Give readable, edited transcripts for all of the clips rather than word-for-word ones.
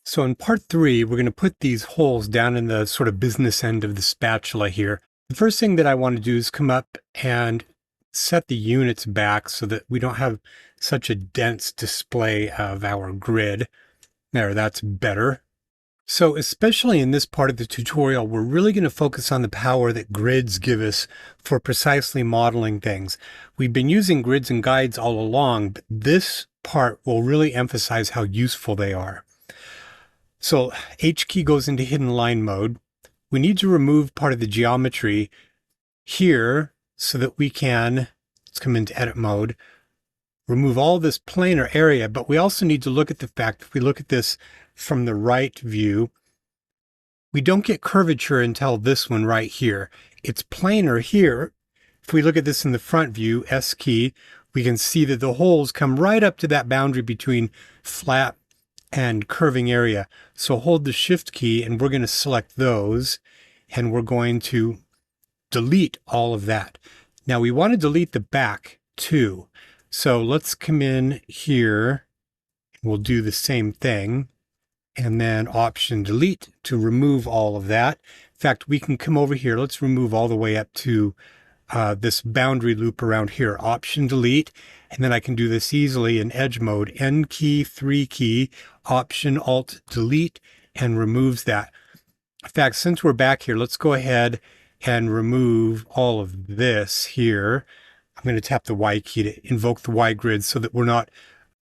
So in part 3, we're going to put these holes down in the sort of business end of the spatula here. The first thing that I want to do is come up and set the units back so that we don't have such a dense display of our grid. There, that's better. So especially in this part of the tutorial, we're really going to focus on the power that grids give us for precisely modeling things. We've been using grids and guides all along, but this part will really emphasize how useful they are. So H key goes into hidden line mode. We need to remove part of the geometry here so that we can, let's come into edit mode, remove all this planar area, but we also need to look at the fact, if we look at this from the right view, we don't get curvature until this one right here. It's planar here. If we look at this in the front view, S key, we can see that the holes come right up to that boundary between flat and curving area. So hold the shift key and we're going to select those and we're going to delete all of that. Now we want to delete the back too. So let's come in here. We'll do the same thing and then option delete to remove all of that. In fact, we can come over here. Let's remove all the way up to this boundary loop around here, option delete, and then I can do this easily in edge mode, N key, 3 key, option alt delete, and removes that. In fact, since we're back here, let's go ahead and remove all of this here. I'm going to tap the Y key to invoke the Y grid so that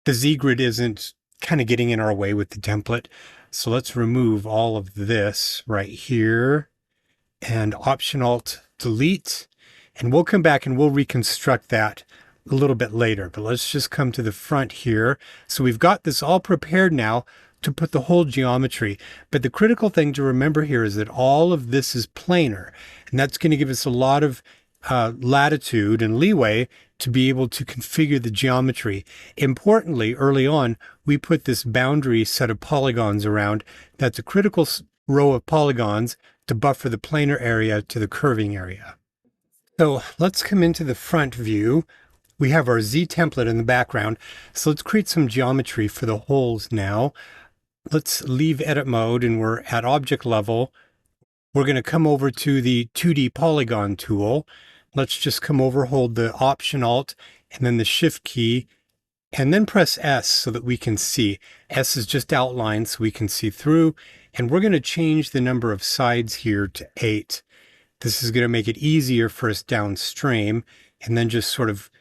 the Z grid isn't kind of getting in our way with the template. So let's remove all of this right here and option alt delete. And we'll come back and we'll reconstruct that a little bit later, but let's just come to the front here. So we've got this all prepared now to put the whole geometry. But the critical thing to remember here is that all of this is planar, and that's going to give us a lot of latitude and leeway to be able to configure the geometry. Importantly, early on, we put this boundary set of polygons around. That's a critical row of polygons to buffer the planar area to the curving area. So let's come into the front view. We have our Z template in the background. So let's create some geometry for the holes now. Let's leave edit mode and we're at object level. We're going to come over to the 2D polygon tool. Let's just come over, hold the option alt and then the shift key and then press S so that we can see. S is just outline so we can see through. And we're going to change the number of sides here to 8. This is going to make it easier for us downstream and then just sort of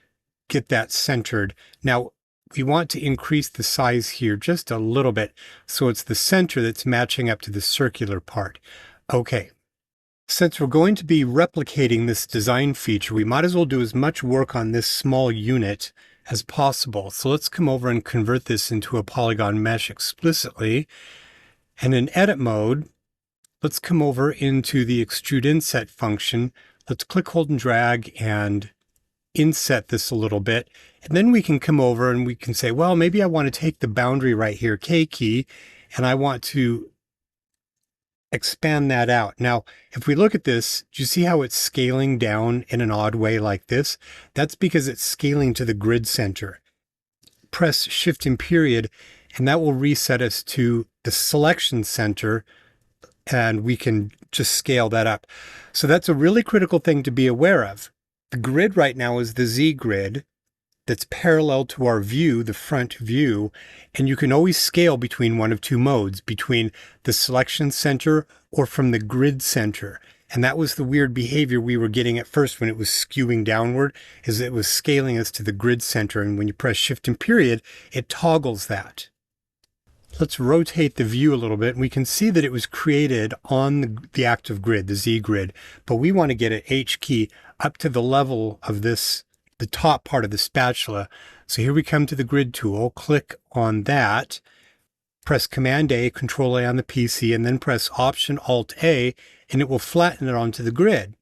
get that centered. Now, we want to increase the size here just a little bit so it's the center that's matching up to the circular part. Okay, since we're going to be replicating this design feature, we might as well do as much work on this small unit as possible. So let's come over and convert this into a polygon mesh explicitly. And in edit mode, let's come over into the extrude inset function. Let's click, hold, and drag and inset this a little bit. And then we can come over and we can say, well, maybe I want to take the boundary right here, K key, and I want to expand that out. Now, if we look at this, do you see how it's scaling down in an odd way like this? That's because it's scaling to the grid center. Press Shift and period, and that will reset us to the selection center, and we can just scale that up. So that's a really critical thing to be aware of. The grid right now is the Z grid that's parallel to our view, the front view, and you can always scale between one of two modes, between the selection center or from the grid center. And that was the weird behavior we were getting at first when it was skewing downward, is it was scaling us to the grid center. And when you press Shift and period, it toggles that. Let's rotate the view a little bit. And we can see that it was created on the active grid, the Z grid, but we want to get an H key up to the level of this, the top part of the spatula. So here we come to the grid tool, click on that, press Command A, Control A on the PC, and then press Option Alt A, and it will flatten it onto the grid.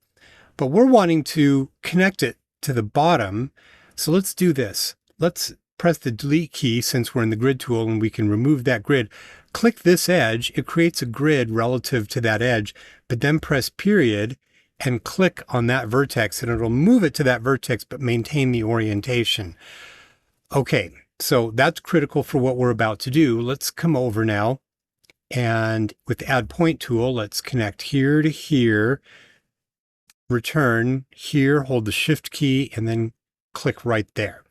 But we're wanting to connect it to the bottom. So let's do this. Let's press the delete key since we're in the grid tool and we can remove that grid. Click this edge, it creates a grid relative to that edge, but then press period and click on that vertex and it'll move it to that vertex but maintain the orientation. Okay, so that's critical for what we're about to do. Let's come over now And with the add point tool, let's connect here to here, return here, hold the shift key, and then click right there.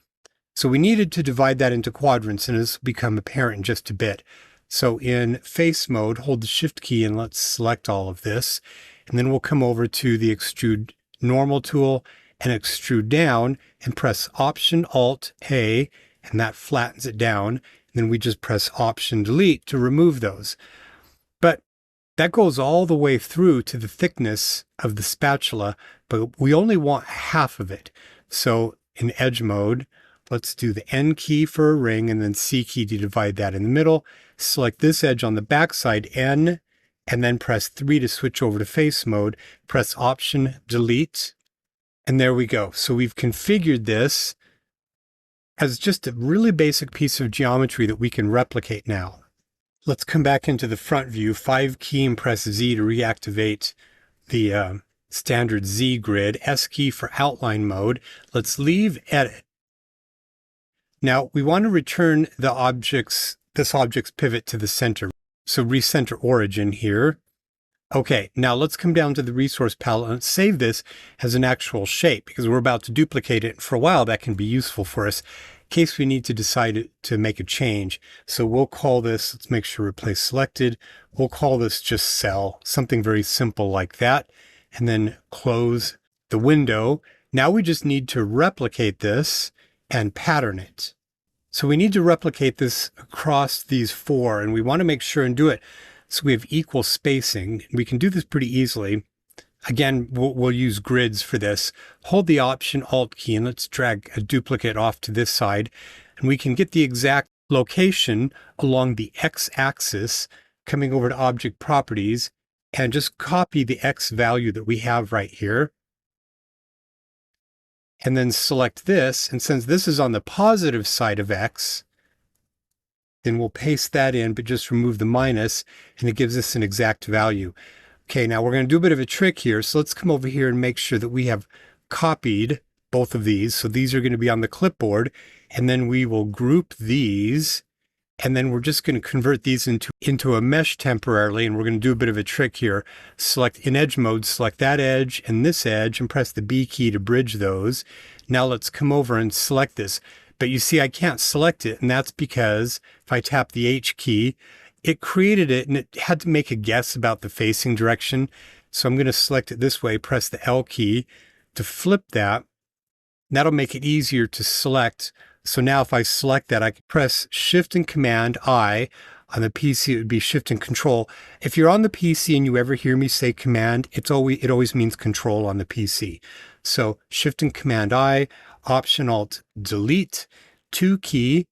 So we needed to divide that into quadrants, and this will become apparent in just a bit. So in face mode, hold the shift key and let's select all of this. And then we'll come over to the extrude normal tool and extrude down and press Option Alt A, and that flattens it down. And then we just press Option Delete to remove those. But that goes all the way through to the thickness of the spatula, but we only want half of it. So in edge mode, let's do the N key for a ring and then C key to divide that in the middle. Select this edge on the backside, N, and then press 3 to switch over to face mode. Press Option Delete, and there we go. So we've configured this as just a really basic piece of geometry that we can replicate now. Let's come back into the front view, 5 key and press Z to reactivate the standard Z grid, S key for outline mode. Let's leave edit. Now we want to return this object's pivot to the center. So recenter origin here. Okay, now let's come down to the resource palette and save this as an actual shape because we're about to duplicate it. For a while, that can be useful for us in case we need to decide to make a change. So we'll call this, let's make sure replace selected. We'll call this just cell, something very simple like that, and then close the window. Now we just need to replicate this and pattern it. So we need to replicate this across these 4, and we want to make sure and do it so we have equal spacing. We can do this pretty easily. Again, we'll use grids for this. Hold the Option Alt key and let's drag a duplicate off to this side. And we can get the exact location along the X-axis, coming over to Object Properties, and just copy the X value that we have right here. And then select this. And since this is on the positive side of X, then we'll paste that in, but just remove the minus, and it gives us an exact value. Okay, now we're going to do a bit of a trick here. So let's come over here and make sure that we have copied both of these. So these are going to be on the clipboard, and then we will group these, and then we're just going to convert these into a mesh temporarily, and we're going to do a bit of a trick here. Select in edge mode, select that edge and this edge, and press the B key to bridge those. Now let's come over and select this. But you see, I can't select it, and that's because if I tap the H key, it created it, and it had to make a guess about the facing direction. So I'm going to select it this way, press the L key to flip that. That'll make it easier to select. So now if I select that, I can press Shift and Command I. On the PC, it would be Shift and Control. If you're on the PC and you ever hear me say Command, it always means Control on the PC. So Shift and Command I, Option Alt Delete, 2 key,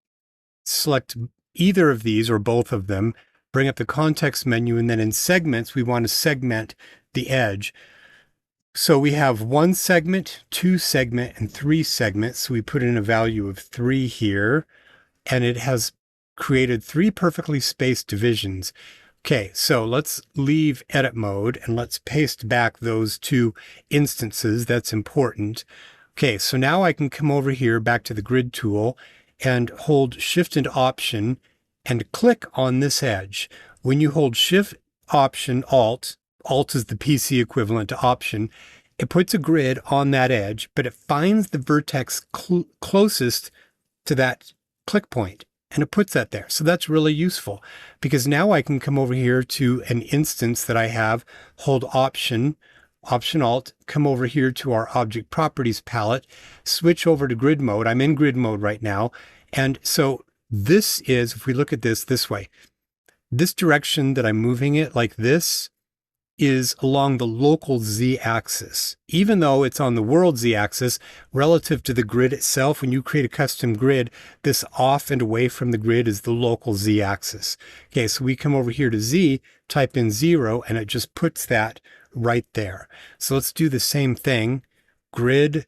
select either of these or both of them, bring up the context menu, and then in segments, we want to segment the edge. So we have 1 segment, 2 segment, and 3 segments. So we put in a value of 3 here, and it has created 3 perfectly spaced divisions. Okay, so let's leave edit mode and let's paste back those 2 instances. That's important. Okay, so now I can come over here back to the grid tool and hold Shift and Option and click on this edge. When you hold Shift, Option, Alt is the PC equivalent to Option, it puts a grid on that edge, but it finds the vertex closest to that click point, and it puts that there. So that's really useful because now I can come over here to an instance that I have, hold Option Alt, come over here to our Object Properties palette, switch over to grid mode. I'm in grid mode right now. And so this is, if we look at this way, this direction that I'm moving it like this is along the local z-axis. Even though it's on the world z-axis, relative to the grid itself, when you create a custom grid, this off and away from the grid is the local z-axis. Okay, so we come over here to z, type in 0, and it just puts that right there. So let's do the same thing. Grid,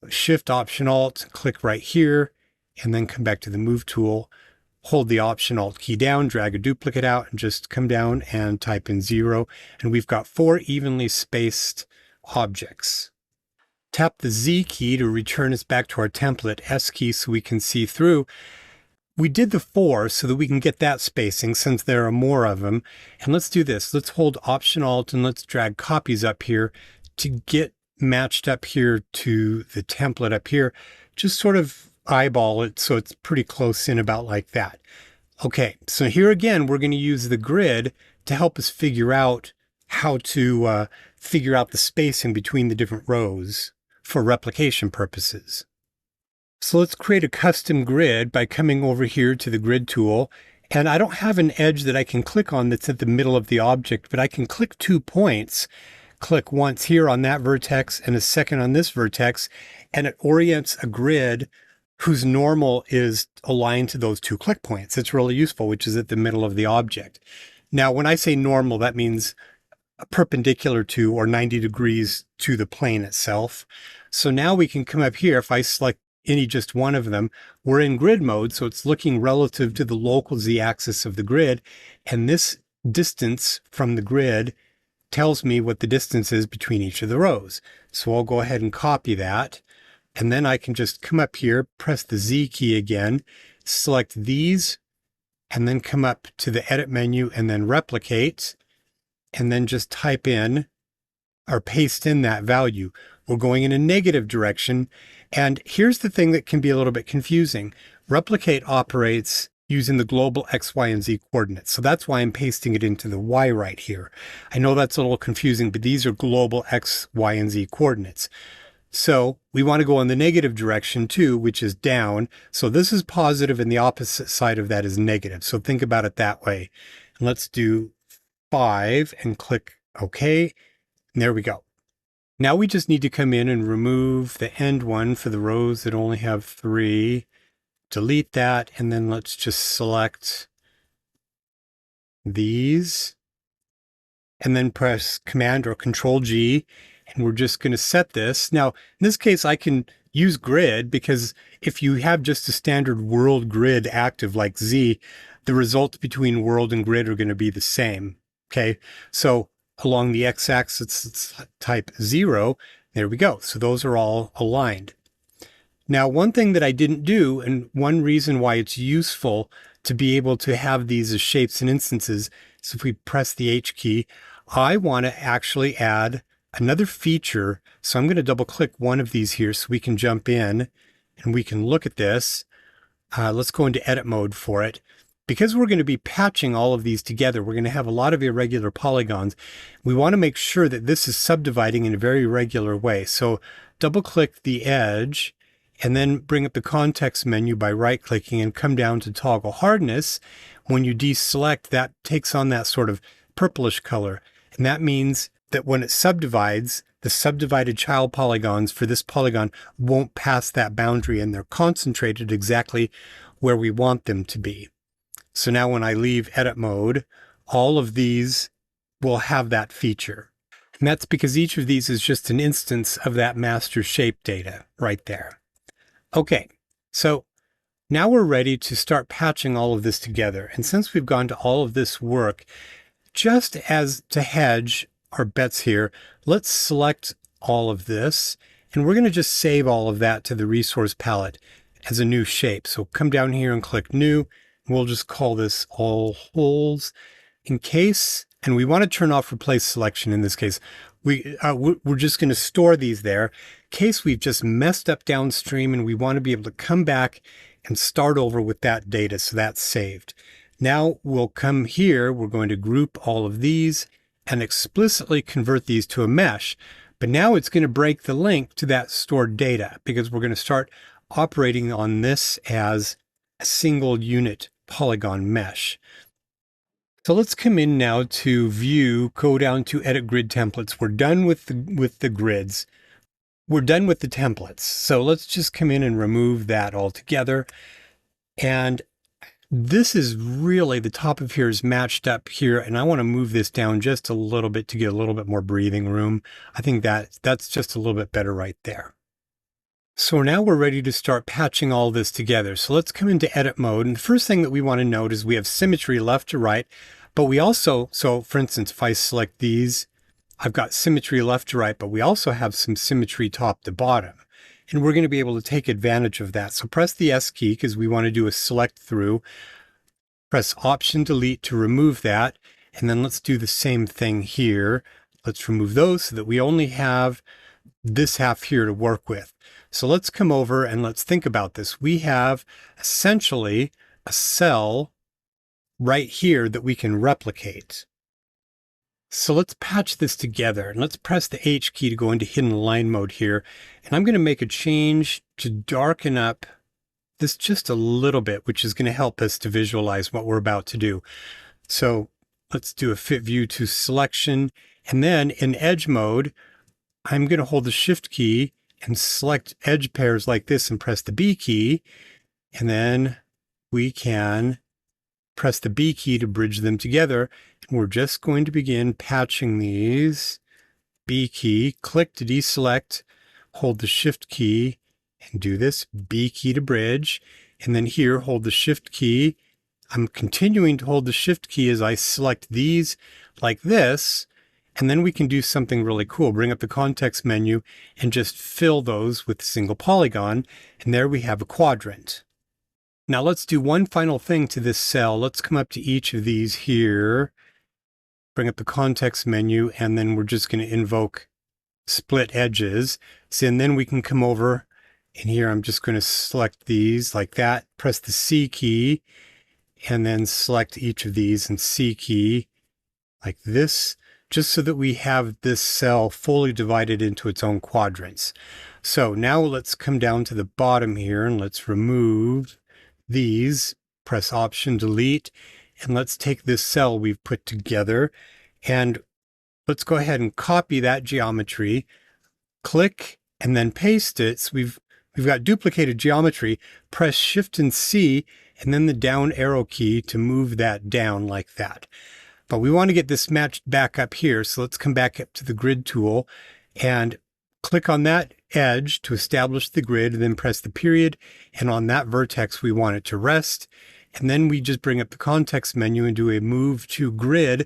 Shift, Option, Alt, click right here, and then come back to the Move tool. Hold the Option Alt key down, drag a duplicate out, and just come down and type in 0. And we've got 4 evenly spaced objects. Tap the Z key to return us back to our template, S key so we can see through. we did the 4 so that we can get that spacing since there are more of them. And let's do this. Let's hold Option Alt and let's drag copies up here to get matched up here to the template up here. Just sort of eyeball it so it's pretty close in about like that. Okay, so here again, we're going to use the grid to help us figure out how to figure out the spacing between the different rows for replication purposes. So let's create a custom grid by coming over here to the grid tool. And I don't have an edge that I can click on that's at the middle of the object, but I can click 2 points, click once here on that vertex and a second on this vertex, and it orients a grid whose normal is aligned to those 2 click points. It's really useful, which is at the middle of the object. Now, when I say normal, that means perpendicular to or 90 degrees to the plane itself. So now we can come up here. If I select just one of them, we're in grid mode, so it's looking relative to the local z-axis of the grid, and this distance from the grid tells me what the distance is between each of the rows. So I'll go ahead and copy that, and then I can just come up here, press the Z key again, select these, and then come up to the edit menu and then replicate, and then just type in or paste in that value. We're going in a negative direction. And here's the thing that can be a little bit confusing. Replicate operates using the global X, Y, and Z coordinates. So that's why I'm pasting it into the Y right here. I know that's a little confusing, but these are global X, Y, and Z coordinates. So we want to go in the negative direction too, which is down. So this is positive and the opposite side of that is negative. So think about it that way. And let's do 5 and click OK. And there we go. Now we just need to come in and remove the end one for the rows that only have 3. Delete that, and then let's just select these, and then press Command or Control G, and we're just going to set this. Now, in this case, I can use grid because if you have just a standard world grid active like Z, the results between world and grid are going to be the same. Okay, so along the x-axis, it's type 0. There we go. So those are all aligned. Now, one thing that I didn't do, and one reason why it's useful to be able to have these as shapes and instances, is if we press the H key, I want to actually add another feature. So I'm going to double click one of these here so we can jump in and we can look at this. Let's go into edit mode for it. Because we're going to be patching all of these together, we're going to have a lot of irregular polygons. We want to make sure that this is subdividing in a very regular way. So double click the edge and then bring up the context menu by right-clicking and come down to toggle hardness. When you deselect, that takes on that sort of purplish color. And that means that when it subdivides, the subdivided child polygons for this polygon won't pass that boundary, and they're concentrated exactly where we want them to be. So now when I leave edit mode, all of these will have that feature. And that's because each of these is just an instance of that master shape data right there. Okay, so now we're ready to start patching all of this together. And since we've gone to all of this work, just as to hedge our bets here, let's select all of this. And we're going to just save all of that to the resource palette as a new shape. So come down here and click New. We'll just call this all holes in case, and we want to turn off replace selection in this case. We're just going to store these there in case we've just messed up downstream and we want to be able to come back and start over with that data. So that's saved. Now we'll come here. We're going to group all of these and explicitly convert these to a mesh. But now it's going to break the link to that stored data because we're going to start operating on this as a single unit polygon mesh. So let's come in now to view, go down to edit grid templates. We're done with the grids. We're done with the templates. So let's just come in and remove that altogether. And this is really, the top of here is matched up here. And I want to move this down just a little bit to get a little bit more breathing room. I think that's just a little bit better right there. So now we're ready to start patching all this together. So let's come into edit mode. And the first thing that we want to note is we have symmetry left to right, but we also, so for instance, if I select these, I've got symmetry left to right, but we also have some symmetry top to bottom. and we're going to be able to take advantage of that. So press the S key because we want to do a select through. Press Option Delete to remove that. And then let's do the same thing here. Let's remove those so that we only have this half here to work with. So let's come over and let's think about this. We have essentially a cell right here that we can replicate. So let's patch this together and let's press the H key to go into hidden line mode here. And I'm going to make a change to darken up this just a little bit, which is going to help us to visualize what we're about to do. So let's do a fit view to selection. And then in edge mode, I'm going to hold the shift key and select edge pairs like this and press the B key. And then we can press the B key to bridge them together. And we're just going to begin patching these. B key, click to deselect, hold the shift key and do this, B key to bridge. And then here, hold the shift key. I'm continuing to hold the shift key as I select these like this. And then we can do something really cool. Bring up the context menu and just fill those with a single polygon. And there we have a quadrant. Now let's do one final thing to this cell. Let's come up to each of these here, bring up the context menu, and then we're just going to invoke split edges. So, and then we can come over and here I'm just going to select these like that, press the C key, and then select each of these and C key like this, just so that we have this cell fully divided into its own quadrants. So now let's come down to the bottom here and let's remove these, press Option Delete, and let's take this cell we've put together and let's go ahead and copy that geometry, click, and then paste it. So we've got duplicated geometry. Press Shift and C, and then the down arrow key to move that down like that. But we want to get this matched back up here. So let's come back up to the grid tool and click on that edge to establish the grid, and then press the period. And on that vertex, we want it to rest. And then we just bring up the context menu and do a move to grid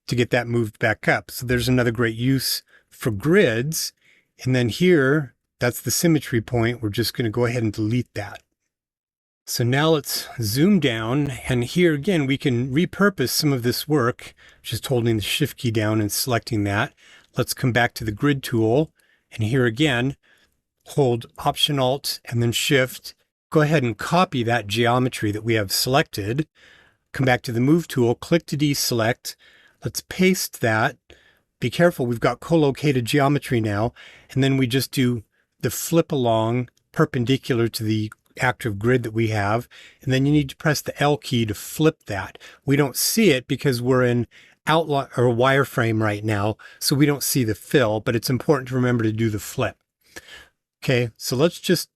to get that moved back up. So there's another great use for grids. And then here, that's the symmetry point. We're just going to go ahead and delete that. So now let's zoom down, and here again we can repurpose some of this work, just holding the shift key down and selecting that. Let's come back to the grid tool, and here again, hold Option Alt and then Shift. Go ahead and copy that geometry that we have selected. Come back to the Move tool, click to deselect. Let's paste that. Be careful, we've got co-located geometry now, and then we just do the flip along perpendicular to the active grid that we have, and then you need to press the L key to flip that. We don't see it because we're in outline or wireframe right now, so we don't see the fill, but it's important to remember to do the flip. Okay, so let's just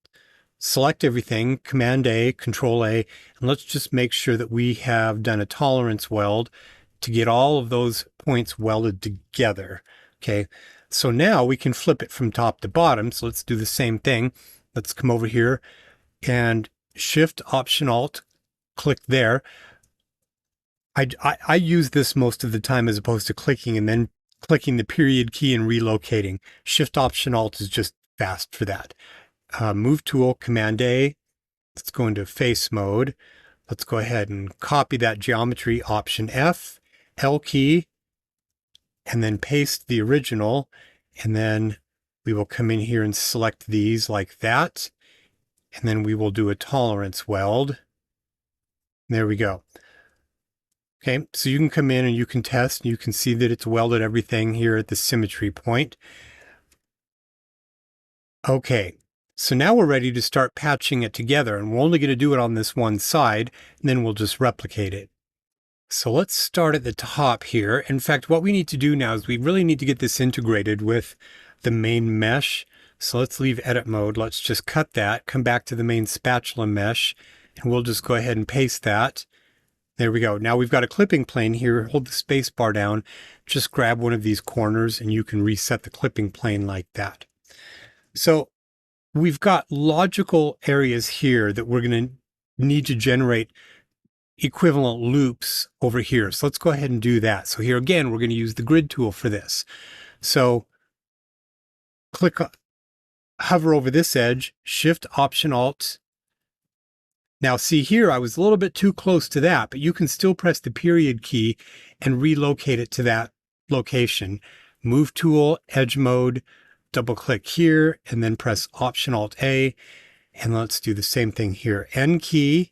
select everything, Command A, Control A, and let's just make sure that we have done a tolerance weld to get all of those points welded together. Okay, so now we can flip it from top to bottom. So let's do the same thing. Let's come over here and Shift, Option, Alt, click there. I use this most of the time as opposed to clicking and then clicking the period key and relocating. Shift, Option, Alt is just fast for that. Move tool, Command A. Let's go into face mode. Let's go ahead and copy that geometry, Option F, L key, and then paste the original. And then we will come in here and select these like that. And then we will do a tolerance weld. There we go. Okay, so you can come in and you can test, and you can see that it's welded everything here at the symmetry point. Okay, so now we're ready to start patching it together, and we're only going to do it on this one side, and then we'll just replicate it. So let's start at the top here. In fact, what we need to do now is we really need to get this integrated with the main mesh. So let's leave edit mode. Let's just cut that, come back to the main spatula mesh, and we'll just go ahead and paste that. There we go. Now we've got a clipping plane here. Hold the space bar down. Just grab one of these corners and you can reset the clipping plane like that. So we've got logical areas here that we're going to need to generate equivalent loops over here. So let's go ahead and do that. So here again, we're going to use the grid tool for this. So click hover over this edge, Shift Option Alt. Now see here, I was a little bit too close to that, but you can still press the period key and relocate it to that location. Move tool, edge mode, double click here, and then press Option Alt A. And let's do the same thing here. N key,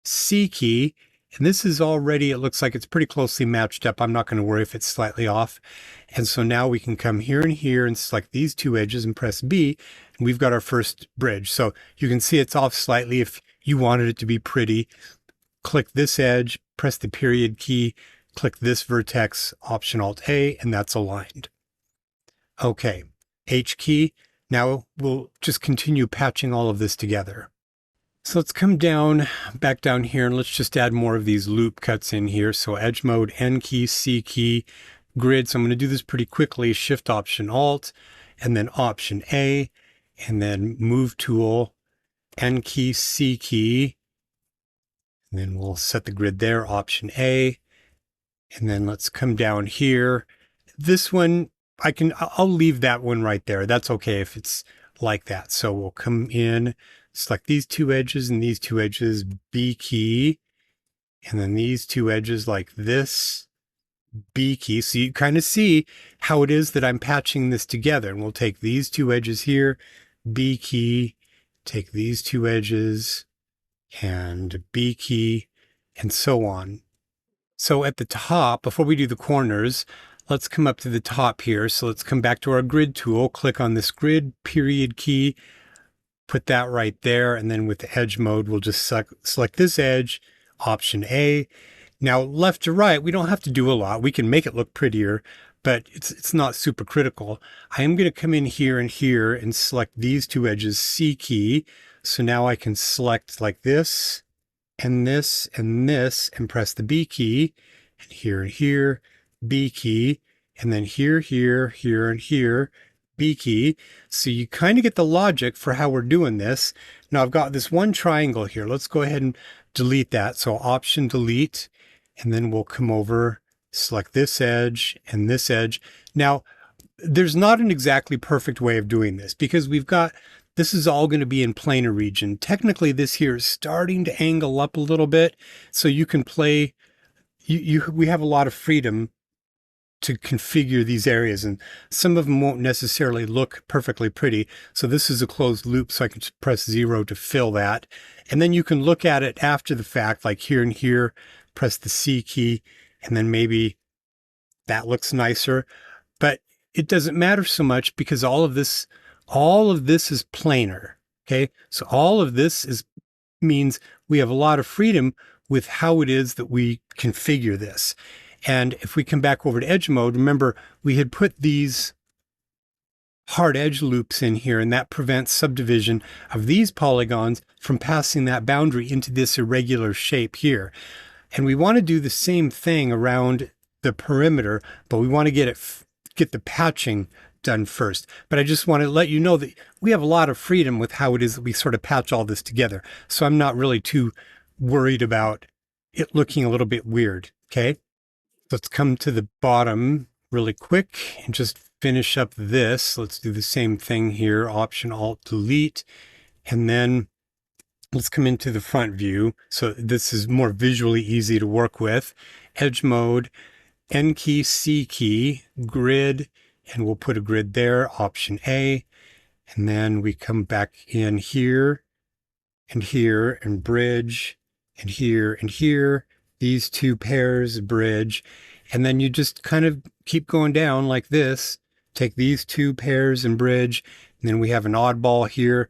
C key, and this is already, it looks like it's pretty closely matched up. I'm not going to worry if it's slightly off. And so now we can come here and select these two edges and press B, and we've got our first bridge. So you can see it's off slightly. If you wanted it to be pretty, click this edge, press the period key, click this vertex, Option Alt A, and that's aligned. Okay, H key. Now we'll just continue patching all of this together. So let's come back down here, and let's just add more of these loop cuts in here. So edge mode, N key, C key, grid. So I'm going to do this pretty quickly. Shift Option Alt, and then Option A, and then move tool, N key, C key. And then we'll set the grid there, Option A. And then let's come down here. This one, I'll leave that one right there. That's okay if it's like that. So we'll come in, select these two edges and these two edges, B key, and then these two edges like this, B key. So you kind of see how it is that I'm patching this together. And we'll take these two edges here, B key, take these two edges and B key, and so on. So at the top, before we do the corners, let's come up to the top here. So let's come back to our grid tool, click on this grid, period key, put that right there. And then with the edge mode, we'll just select this edge, Option A. Now, left to right, we don't have to do a lot. We can make it look prettier, but it's not super critical. I am going to come in here and select these two edges, C key. So now I can select like this, and this, and this, and press the B key, and here, B key, and then here, and here, B key. So you kind of get the logic for how we're doing this. Now I've got this one triangle here. Let's go ahead and delete that. So Option Delete, and then we'll come over, select this edge and this edge. Now, there's not an exactly perfect way of doing this because this is all going to be in planar region. Technically, this here is starting to angle up a little bit, so you can play. We have a lot of freedom to configure these areas, and some of them won't necessarily look perfectly pretty. So this is a closed loop, so I can just press 0 to fill that. And then you can look at it after the fact, like here and here, press the C key, and then maybe that looks nicer. But it doesn't matter so much because all of this is planar. Okay, so all of this means we have a lot of freedom with how it is that we configure this. And if we come back over to edge mode, remember we had put these hard edge loops in here, and that prevents subdivision of these polygons from passing that boundary into this irregular shape here. And we want to do the same thing around the perimeter, but we want to get the patching done first. But I just want to let you know that we have a lot of freedom with how it is that we sort of patch all this together. So I'm not really too worried about it looking a little bit weird. Okay, let's come to the bottom really quick and just finish up this. Let's do the same thing here, Option Alt Delete, and then let's come into the front view. So this is more visually easy to work with. Edge mode, N key, C key, grid, and we'll put a grid there, Option A. And then we come back in here, and bridge, and here, these two pairs, bridge. And then you just kind of keep going down like this. Take these two pairs and bridge. And then we have an oddball here.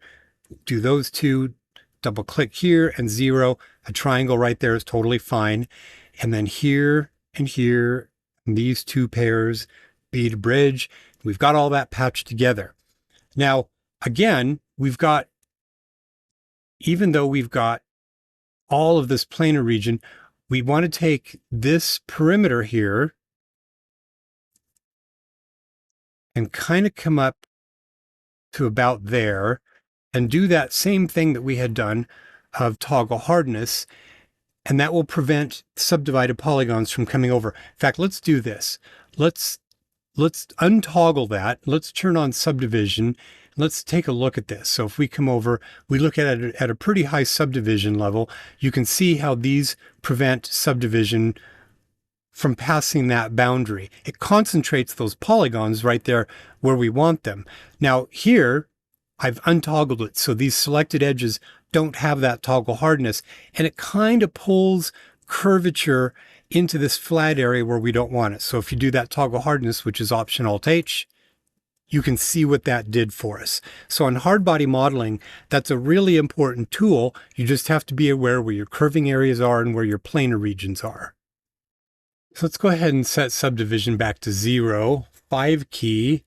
Do those two, double click here and 0. A triangle right there is totally fine. And then here, and these two pairs, bead bridge. We've got all that patched together. Now, again, even though we've got all of this planar region, we want to take this perimeter here and kind of come up to about there and do that same thing that we had done of toggle hardness, and that will prevent subdivided polygons from coming over. In fact, let's do this. Let's untoggle that. Let's turn on subdivision. let's take a look at this. So if we come over, we look at it at a pretty high subdivision level, you can see how these prevent subdivision from passing that boundary. It concentrates those polygons right there where we want them. Now here, I've untoggled it so these selected edges don't have that toggle hardness, and it kind of pulls curvature into this flat area where we don't want it. So if you do that toggle hardness, which is Option Alt H, you can see what that did for us. So on hard body modeling, that's a really important tool. You just have to be aware where your curving areas are and where your planar regions are. So let's go ahead and set subdivision back to 0, 5 key.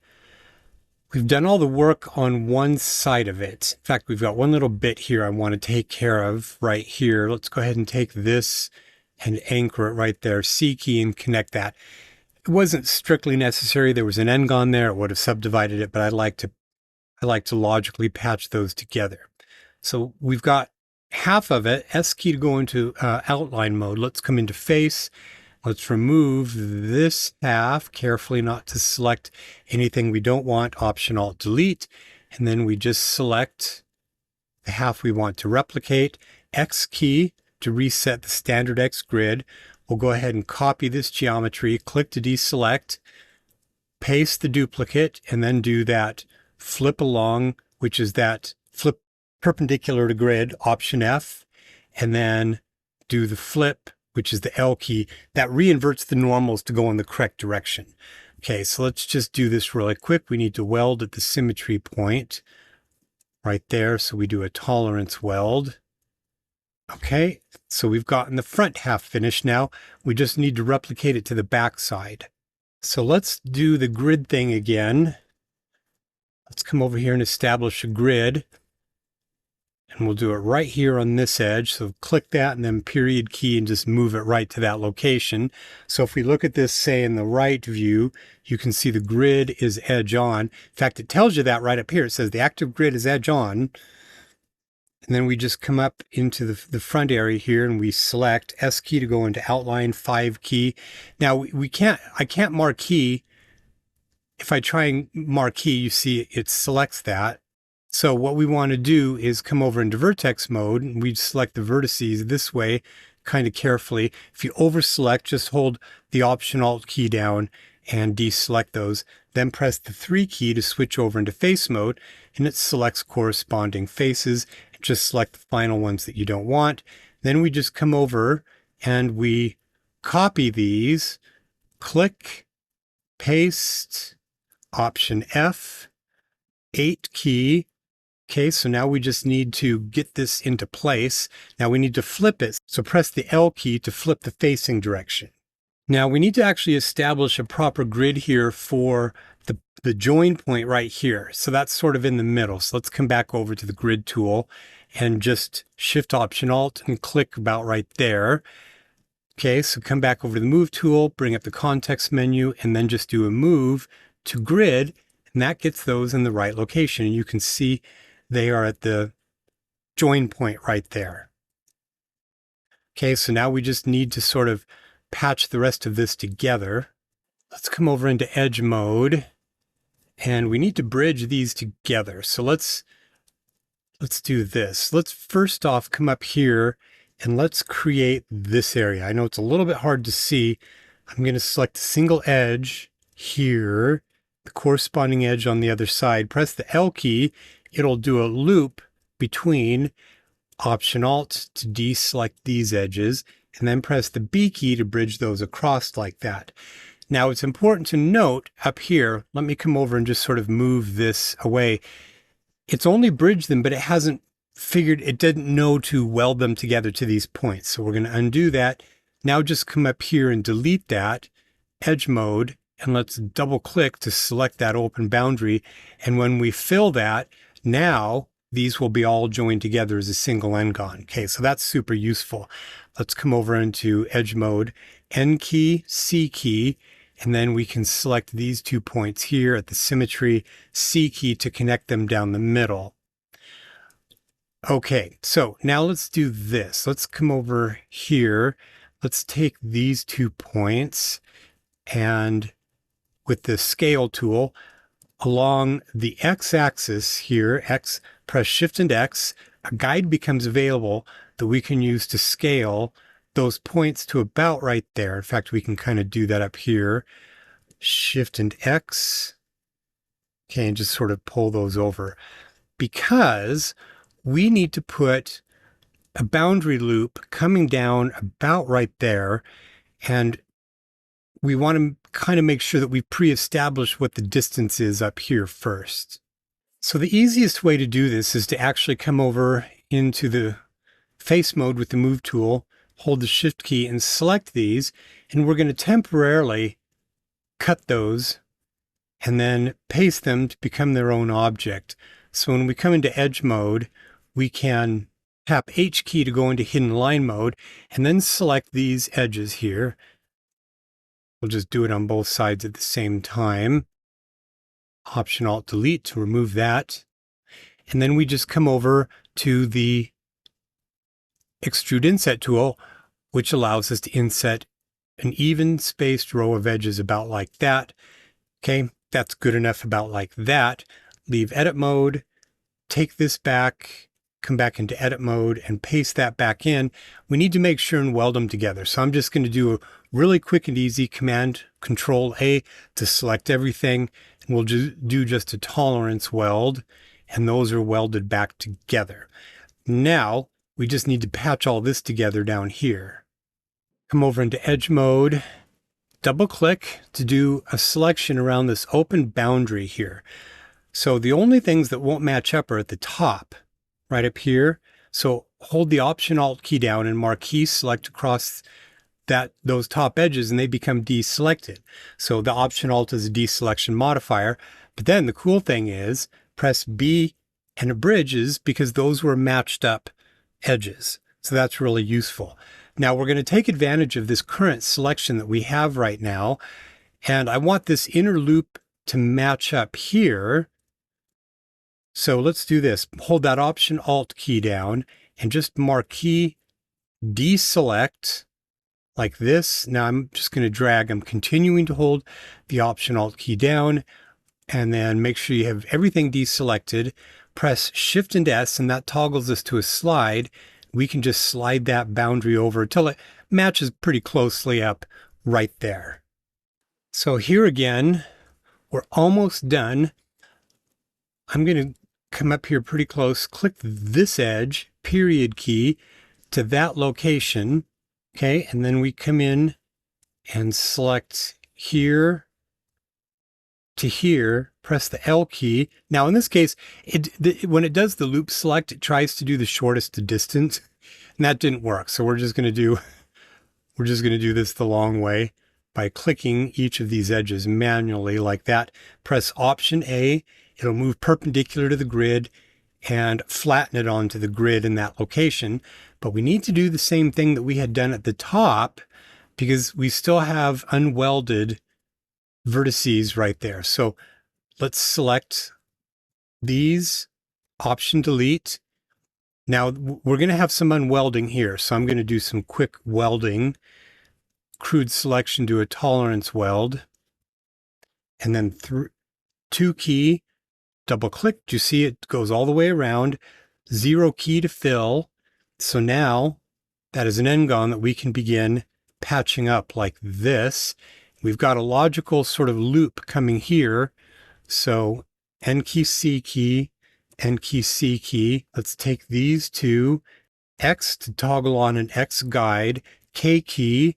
We've done all the work on one side of it. In fact, we've got one little bit here I want to take care of right here. Let's go ahead and take this and anchor it right there, C key, and connect that. It wasn't strictly necessary. There was an n-gon there. It would have subdivided it, but I like to logically patch those together. So we've got half of it, S key to go into outline mode. Let's come into face. Let's remove this half carefully, not to select anything we don't want, Option Alt Delete, and then we just select the half we want to replicate. X key to reset the standard X grid. We'll go ahead and copy this geometry, click to deselect, paste the duplicate, and then do that flip along, which is that flip perpendicular to grid, Option F, and then do the flip, which is the L key, that reinverts the normals to go in the correct direction. Okay, so let's just do this really quick. We need to weld at the symmetry point right there. So we do a tolerance weld. Okay, so we've gotten the front half finished now. We just need to replicate it to the back side. So let's do the grid thing again. Let's come over here and establish a grid. And we'll do it right here on this edge. So click that and then period key and just move it right to that location. So if we look at this, say in the right view, you can see the grid is edge on. In fact, it tells you that right up here. It says the active grid is edge on. And then we just come up into the front area here and we select S key to go into outline, 5 key. Now I can't marquee. If I try and marquee, you see it selects that. So what we want to do is come over into vertex mode and we select the vertices this way kind of carefully. If you over select, just hold the Option Alt key down and deselect those. Then press the 3 key to switch over into face mode and it selects corresponding faces. Just select the final ones that you don't want. Then we just come over and we copy these, click, paste, Option F, 8 key. Okay, so now we just need to get this into place. Now we need to flip it. So press the L key to flip the facing direction. Now we need to actually establish a proper grid here for the join point right here. So that's sort of in the middle. So let's come back over to the grid tool and just Shift Option Alt and click about right there. Okay, so come back over to the move tool, bring up the context menu, and then just do a move to grid, and that gets those in the right location. And you can see they are at the join point right there. Okay, so now we just need to sort of patch the rest of this together. Let's come over into edge mode and we need to bridge these together. So let's do this. Let's first off come up here and let's create this area. I know it's a little bit hard to see. I'm going to select a single edge here, the corresponding edge on the other side. Press the L key. It'll do a loop between. Option Alt to deselect these edges, and then press the B key to bridge those across like that. Now it's important to note up here, let me come over and just sort of move this away. It's only bridged them, but it didn't know to weld them together to these points. So we're going to undo that. Now just come up here and delete that, edge mode, and let's double click to select that open boundary. And when we fill that, now these will be all joined together as a single n-gon. Okay, so that's super useful. Let's come over into edge mode, N key, C key, and then we can select these 2 points here at the symmetry, C key to connect them down the middle. Okay, so now let's do this. Let's come over here. Let's take these 2 points and with the scale tool, along the x-axis here, press Shift and X, a guide becomes available that we can use to scale those points to about right there. In fact, we can kind of do that up here. Shift and X. Okay, and just sort of pull those over. Because we need to put a boundary loop coming down about right there, and we want to kind of make sure that we pre-establish what the distance is up here first. So the easiest way to do this is to actually come over into the face mode with the move tool, hold the shift key and select these, and we're going to temporarily cut those and then paste them to become their own object. So when we come into edge mode, we can tap H key to go into hidden line mode and then select these edges here. We'll just do it on both sides at the same time. Option Alt Delete to remove that. And then we just come over to the Extrude Inset tool, which allows us to inset an even spaced row of edges about like that. Okay, that's good enough about like that. Leave edit mode, take this back, come back into edit mode and paste that back in. We need to make sure and weld them together. So I'm just going to do a really quick and easy Command Control A to select everything. And we'll do just a tolerance weld, and those are welded back together. Now we just need to patch all this together down here. Come over into edge mode, double click to do a selection around this open boundary here. So the only things that won't match up are at the top, right up here. So hold the Option Alt key down and marquee select across those top edges, and they become deselected. So the Option Alt is a deselection modifier. But then the cool thing is press B and it bridges because those were matched up edges. So that's really useful. Now we're going to take advantage of this current selection that we have right now. And I want this inner loop to match up here. So let's do this. Hold that Option Alt key down and just marquee deselect like this. Now I'm just going to drag. I'm continuing to hold the Option Alt key down and then make sure you have everything deselected. Press Shift and S and that toggles us to a slide. We can just slide that boundary over until it matches pretty closely up right there. So here again, we're almost done. I'm going to come up here pretty close, click this edge, period key to that location. Okay, and then we come in and select here to here, press the L key. Now in this case, when it does the loop select, it tries to do the shortest distance, and that didn't work. So we're just going to do this the long way by clicking each of these edges manually like that. Press Option A, it'll move perpendicular to the grid and flatten it onto the grid in that location. But we need to do the same thing that we had done at the top because we still have unwelded vertices right there. So let's select these, Option Delete. Now we're going to have some unwelding here. So I'm going to do some quick welding. Crude selection, do a tolerance weld. And then through 2 key, double click. Do you see it goes all the way around? 0 key to fill. So now that is an N-gon that we can begin patching up like this. We've got a logical sort of loop coming here. So N key, C key, N key, C key. Let's take these two, X to toggle on an X guide, K key,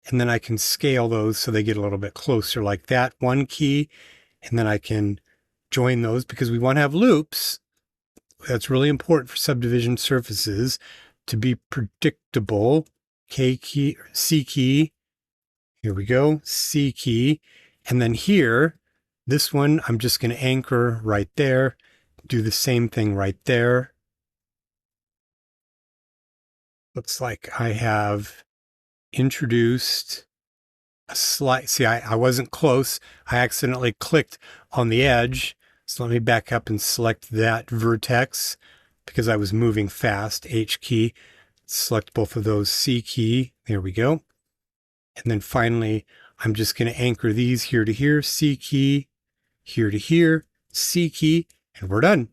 and then I can scale those so they get a little bit closer like that. 1 key, and then I can join those because we want to have loops. That's really important for subdivision surfaces to be predictable. K key, C key. Here we go, C key. And then here, this one, I'm just going to anchor right there. Do the same thing right there. Looks like I have introduced a slide. See, I wasn't close. I accidentally clicked on the edge. So let me back up and select that vertex because I was moving fast. H key, select both of those, C key. There we go. And then finally, I'm just going to anchor these here to here, C key, here to here. C key, and we're done.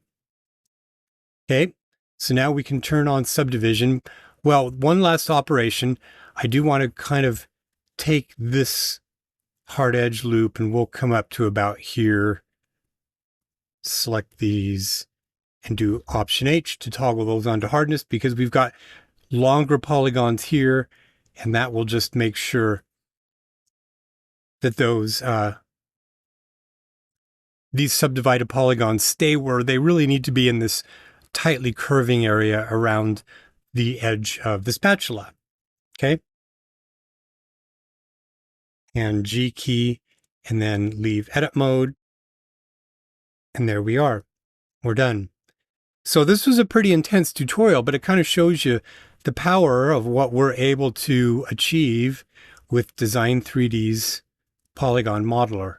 Okay, so now we can turn on subdivision. Well, one last operation. I do want to kind of take this hard edge loop and we'll come up to about here. Select these and do Option H to toggle those onto hardness because we've got longer polygons here, and that will just make sure that those these subdivided polygons stay where they really need to be in this tightly curving area around the edge of the spatula. Okay. And G key, and then leave edit mode. And there we are. We're done. So this was a pretty intense tutorial, but it kind of shows you the power of what we're able to achieve with Design 3D's Polygon Modeler.